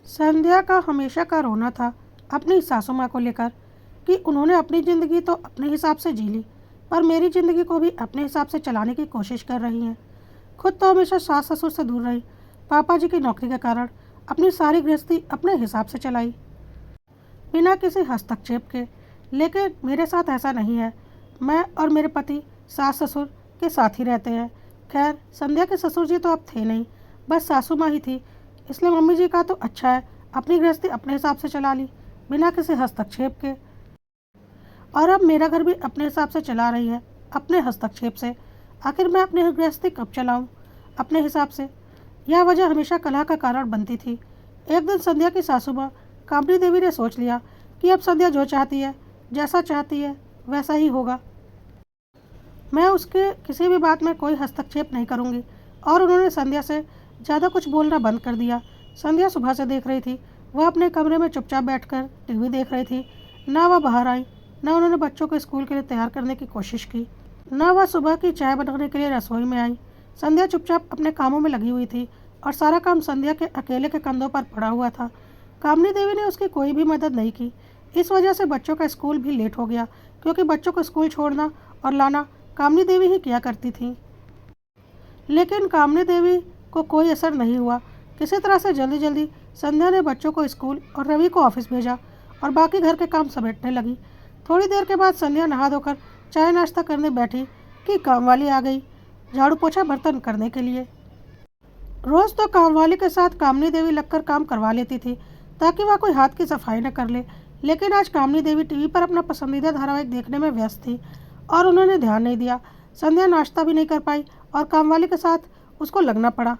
संध्या का हमेशा का रोना था अपनी सासू माँ को लेकर कि उन्होंने अपनी ज़िंदगी तो अपने हिसाब से जी ली, पर मेरी ज़िंदगी को भी अपने हिसाब से चलाने की कोशिश कर रही हैं। खुद तो हमेशा सास ससुर से दूर रही, पापा जी की नौकरी के कारण अपनी सारी गृहस्थी अपने हिसाब से चलाई, बिना किसी हस्तक्षेप के। लेकिन मेरे साथ ऐसा नहीं है। मैं और मेरे पति सास ससुर के साथ ही रहते हैं। खैर, संध्या के ससुर जी तो अब थे नहीं, बस सासू माँ ही थी। इसलिए मम्मी जी का तो अच्छा है, अपनी गृहस्थी अपने हिसाब से चला ली, बिना किसी हस्तक्षेप के। और अब मेरा घर भी अपने हिसाब से चला रही है, अपने हस्तक्षेप से। आखिर मैं अपनी गृहस्थी कब चलाऊं अपने हिसाब से? यह वजह हमेशा कलह का कारण बनती थी। एक दिन संध्या की सासू माँ कामनी देवी ने सोच लिया कि अब संध्या जो चाहती है, जैसा चाहती है, वैसा ही होगा। मैं उसके किसी भी बात में कोई हस्तक्षेप नहीं करूंगी। और उन्होंने संध्या से ज़्यादा कुछ बोलना बंद कर दिया। संध्या सुबह से देख रही थी, वह अपने कमरे में चुपचाप बैठकर टीवी देख रही थी। ना वह बाहर आई, ना उन्होंने बच्चों को स्कूल के लिए तैयार करने की कोशिश की, ना वह सुबह की चाय बनाने के लिए रसोई में आई। संध्या चुपचाप अपने कामों में लगी हुई थी और सारा काम संध्या के अकेले के कंधों पर पड़ा हुआ था। कामनी देवी ने उसकी कोई भी मदद नहीं की। इस वजह से बच्चों का स्कूल भी लेट हो गया, क्योंकि बच्चों को स्कूल छोड़ना और लाना कामनी देवी ही किया करती थी। लेकिन कामनी देवी को कोई असर नहीं हुआ। किसी तरह से जल्दी जल्दी संध्या ने बच्चों को स्कूल और रवि को ऑफिस भेजा और बाकी घर के काम समेटने लगी। थोड़ी देर के बाद संध्या नहा धोकर चाय नाश्ता करने बैठी कि कामवाली आ गई, झाड़ू पोछा बर्तन करने के लिए। रोज तो कामवाली के साथ कामनी देवी लगकर काम करवा लेती थी, ताकि वह कोई हाथ की सफाई न कर ले। लेकिन आज कामनी देवी टीवी पर अपना पसंदीदा धारावाहिक देखने में व्यस्त थी और उन्होंने ध्यान नहीं दिया। संध्या नाश्ता भी नहीं कर पाई और कामवाली के साथ उसको लगना पड़ा।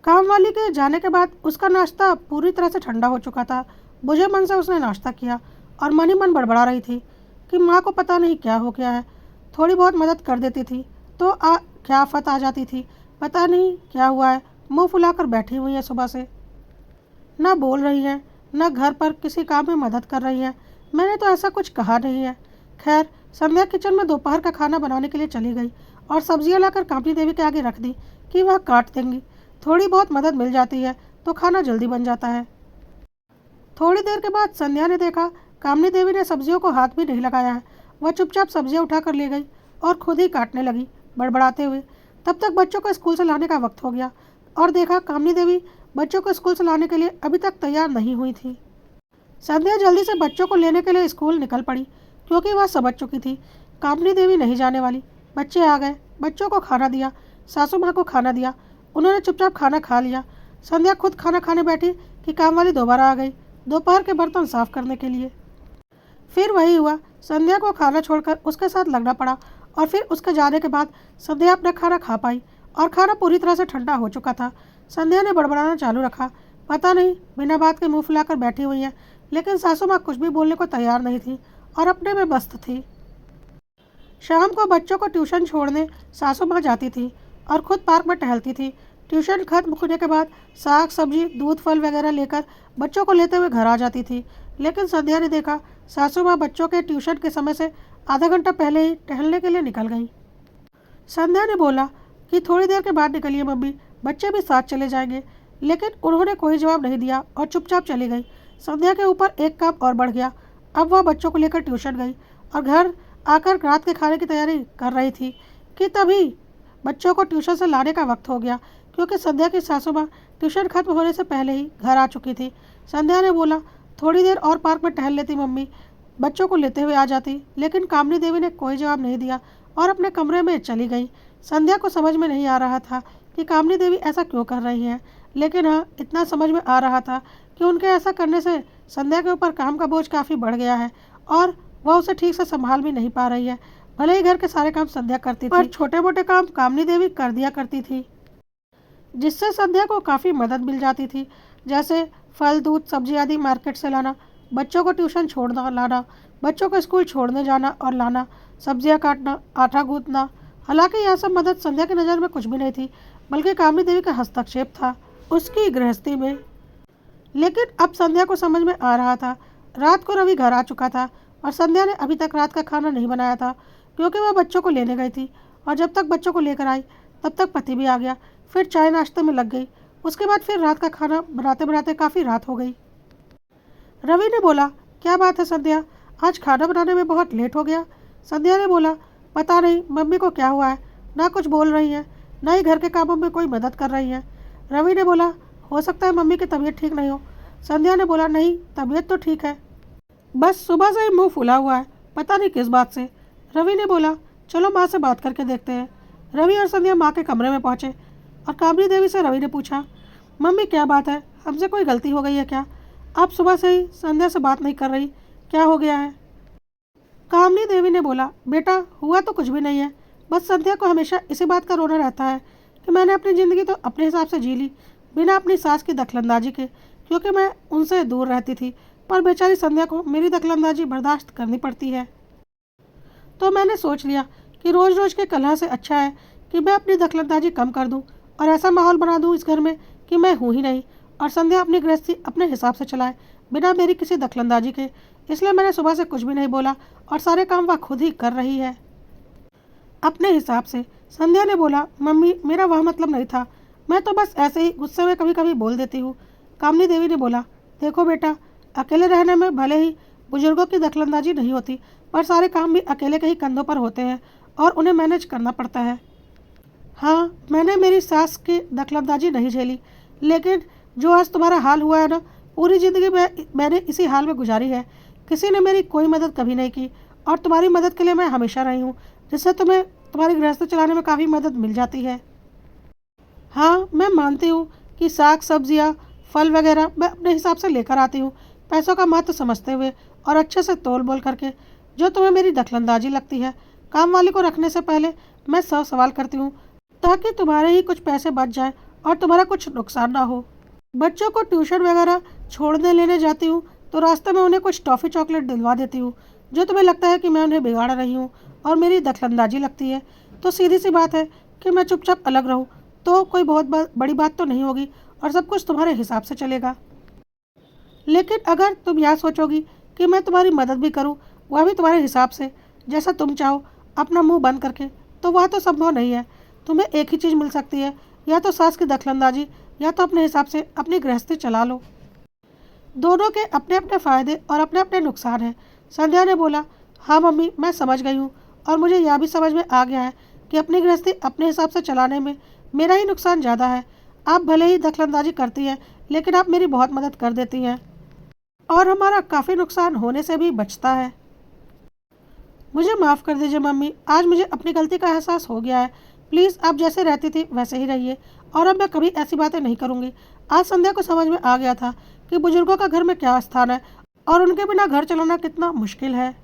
कामवाली के जाने के बाद उसका नाश्ता पूरी तरह से ठंडा हो चुका था। बुझे मन से उसने नाश्ता किया और मन ही मन बड़बड़ा रही थी कि माँ को पता नहीं क्या हो गया है। थोड़ी बहुत मदद कर देती थी तो क्या आफत आ जाती थी। पता नहीं क्या हुआ है, मुंह फुलाकर बैठी हुई है सुबह से, ना बोल रही है, न घर पर किसी काम में मदद कर रही है। मैंने तो ऐसा कुछ कहा नहीं है। खैर, संध्या किचन में दोपहर का खाना बनाने के लिए चली गई और सब्जियां लाकर कामनी देवी के आगे रख दी कि वह काट देंगी। थोड़ी बहुत मदद मिल जाती है तो खाना जल्दी बन जाता है। थोड़ी देर के बाद संध्या ने देखा कामनी देवी ने सब्जियों को हाथ भी नहीं लगाया है। वह चुपचाप सब्जियां उठाकर ले गई और खुद ही काटने लगी, बड़बड़ाते हुए। तब तक बच्चों को स्कूल से लाने का वक्त हो गया और देखा कामनी देवी बच्चों को स्कूल से लाने के लिए अभी तक तैयार नहीं हुई थी। संध्या जल्दी से बच्चों को लेने के लिए स्कूल निकल पड़ी, क्योंकि वह समझ चुकी थी कामनी देवी नहीं जाने वाली। बच्चे आ गए, बच्चों को खाना दिया, सासू माँ को खाना दिया। उन्होंने चुपचाप खाना खा लिया। संध्या खुद खाना खाने बैठी कि काम वाली दोबारा आ गई, दोपहर के बर्तन साफ करने के लिए। फिर वही हुआ, संध्या को खाना छोड़कर उसके साथ लगना पड़ा। और फिर उसके जाने के बाद संध्या अपना खाना खा पाई और खाना पूरी तरह से ठंडा हो चुका था। संध्या ने बड़बड़ाना चालू रखा। पता नहीं बिना बात के मुंह फुलाकर बैठी हुई है, लेकिन सासू माँ कुछ भी बोलने को तैयार नहीं थी और अपने में व्यस्त थी। शाम को बच्चों को ट्यूशन छोड़ने सासू माँ जाती थी और खुद पार्क में टहलती थी। ट्यूशन खत्म होने के बाद साग सब्जी दूध फल वगैरह लेकर बच्चों को लेते हुए घर आ जाती थी। लेकिन संध्या ने देखा सासू माँ बच्चों के ट्यूशन के समय से आधा घंटा पहले ही टहलने के लिए निकल गई। संध्या ने बोला कि थोड़ी देर के बाद निकलिए मम्मी, बच्चे भी साथ चले जाएंगे। लेकिन उन्होंने कोई जवाब नहीं दिया और चुपचाप चली गई। संध्या के ऊपर एक काम और बढ़ गया। अब वह बच्चों को लेकर ट्यूशन गई और घर आकर रात के खाने की तैयारी कर रही थी कि तभी बच्चों को ट्यूशन से लाने का वक्त हो गया, क्योंकि संध्या की सासू माँ ट्यूशन खत्म होने से पहले ही घर आ चुकी थी। संध्या ने बोला थोड़ी देर और पार्क में टहल लेती मम्मी, बच्चों को लेते हुए आ जाती। लेकिन कामनी देवी ने कोई जवाब नहीं दिया और अपने कमरे में चली गई। संध्या को समझ में नहीं आ रहा था कि कामनी देवी ऐसा क्यों कर रही हैं, लेकिन हाँ, इतना समझ में आ रहा था कि उनके ऐसा करने से संध्या के ऊपर काम का बोझ काफ़ी बढ़ गया है और वह उसे ठीक से संभाल भी नहीं पा रही है। भले ही घर के सारे काम संध्या करती थी, पर छोटे मोटे काम कामनी देवी कर दिया करती थी, जिससे संध्या को काफ़ी मदद मिल जाती थी। जैसे फल दूध सब्जी आदि मार्केट से लाना, बच्चों को ट्यूशन छोड़ना लाना, बच्चों को स्कूल छोड़ने जाना और लाना, सब्जियां काटना, आटा गूंथना। हालांकि यह सब मदद संध्या की नज़र में कुछ भी नहीं थी, बल्कि कामनी देवी का हस्तक्षेप था उसकी गृहस्थी में। लेकिन अब संध्या को समझ में आ रहा था। रात को रवि घर आ चुका था और संध्या ने अभी तक रात का खाना नहीं बनाया था, क्योंकि वह बच्चों को लेने गई थी। और जब तक बच्चों को लेकर आई तब तक पति भी आ गया। फिर चाय नाश्ते में लग गई। उसके बाद फिर रात का खाना बनाते बनाते काफ़ी रात हो गई। रवि ने बोला, क्या बात है संध्या, आज खाना बनाने में बहुत लेट हो गया। संध्या ने बोला, पता नहीं मम्मी को क्या हुआ है, ना कुछ बोल रही हैं, ना ही घर के कामों में कोई मदद कर रही हैं। रवि ने बोला, हो सकता है मम्मी की तबीयत ठीक नहीं हो। संध्या ने बोला, नहीं तबीयत तो ठीक है, बस सुबह से ही मुंह फूला हुआ है, पता नहीं किस बात से। रवि ने बोला, चलो माँ से बात करके देखते हैं। रवि और संध्या माँ के कमरे में पहुँचे और कामनी देवी से रवि ने पूछा, मम्मी क्या बात है, हमसे कोई गलती हो गई है क्या? आप सुबह से ही संध्या से बात नहीं कर रही, क्या हो गया है? कामनी देवी ने बोला, बेटा हुआ तो कुछ भी नहीं है, बस संध्या को हमेशा इसी बात का रोना रहता है कि मैंने अपनी ज़िंदगी तो अपने हिसाब से जी ली, बिना अपनी सास की दखलंदाजी के, क्योंकि मैं उनसे दूर रहती थी। पर बेचारी संध्या को मेरी दखलंदाजी बर्दाश्त करनी पड़ती है। तो मैंने सोच लिया कि रोज़ रोज़ के कलह से अच्छा है कि मैं अपनी दखलंदाजी कम कर दूं और ऐसा माहौल बना दूं इस घर में कि मैं हूँ ही नहीं और संध्या अपनी गृहस्थी अपने हिसाब से चलाए, बिना मेरी किसी दखलंदाजी के। इसलिए मैंने सुबह से कुछ भी नहीं बोला और सारे काम वह खुद ही कर रही है अपने हिसाब से। संध्या ने बोला, मम्मी मेरा वह मतलब नहीं था, मैं तो बस ऐसे ही गुस्से में कभी कभी बोल देती हूँ। कामनी देवी ने बोला, देखो बेटा, अकेले रहने में भले ही बुजुर्गों की दखलंदाजी नहीं होती, पर सारे काम भी अकेले के ही कंधों पर होते हैं और उन्हें मैनेज करना पड़ता है। हाँ, मैंने मेरी सास की दखलंदाजी नहीं झेली, लेकिन जो आज तुम्हारा हाल हुआ है ना, पूरी ज़िंदगी में मैंने इसी हाल में गुजारी है। किसी ने मेरी कोई मदद कभी नहीं की और तुम्हारी मदद के लिए मैं हमेशा रही हूँ, जिससे तुम्हें तुम्हारी गृहस्थी चलाने में काफ़ी मदद मिल जाती है। हाँ, मैं मानती हूँ कि साग सब्जियाँ फल वगैरह मैं अपने हिसाब से लेकर आती हूँ, पैसों का महत्व समझते हुए और अच्छे से तोल बोल करके। जो तुम्हें मेरी दखलंदाजी लगती है, काम वाली को रखने से पहले मैं 100 सवाल करती हूँ ताकि तुम्हारे ही कुछ पैसे बच जाए और तुम्हारा कुछ नुकसान ना हो। बच्चों को ट्यूशन वगैरह छोड़ने लेने जाती हूँ तो रास्ते में उन्हें कुछ टॉफ़ी चॉकलेट दिलवा देती हूँ। जो तुम्हें लगता है कि मैं उन्हें बिगाड़ रही हूँ और मेरी दखलंदाजी लगती है, तो सीधी सी बात है कि मैं चुपचाप अलग रहूँ तो कोई बहुत बड़ी बात तो नहीं होगी और सब कुछ तुम्हारे हिसाब से चलेगा। लेकिन अगर तुम यह सोचोगी कि मैं तुम्हारी मदद भी करूं, वह भी तुम्हारे हिसाब से, जैसा तुम चाहो, अपना मुंह बंद करके, तो वह तो संभव नहीं है। तुम्हें एक ही चीज़ मिल सकती है, या तो सास की दखलंदाजी या तो अपने हिसाब से अपनी गृहस्थी चला लो। दोनों के अपने अपने फ़ायदे और अपने अपने नुकसान हैं। संध्या ने बोला, हाँ मम्मी मैं समझ गई हूँ और मुझे यह भी समझ में आ गया है कि अपनी गृहस्थी अपने हिसाब से चलाने में मेरा ही नुकसान ज़्यादा है। आप भले ही दखलंदाजी करती हैं, लेकिन आप मेरी बहुत मदद कर देती हैं और हमारा काफ़ी नुकसान होने से भी बचता है। मुझे माफ़ कर दीजिए मम्मी, आज मुझे अपनी गलती का एहसास हो गया है। प्लीज़ आप जैसे रहती थी वैसे ही रहिए और अब मैं कभी ऐसी बातें नहीं करूँगी। आज संध्या को समझ में आ गया था कि बुजुर्गों का घर में क्या स्थान है और उनके बिना घर चलाना कितना मुश्किल है।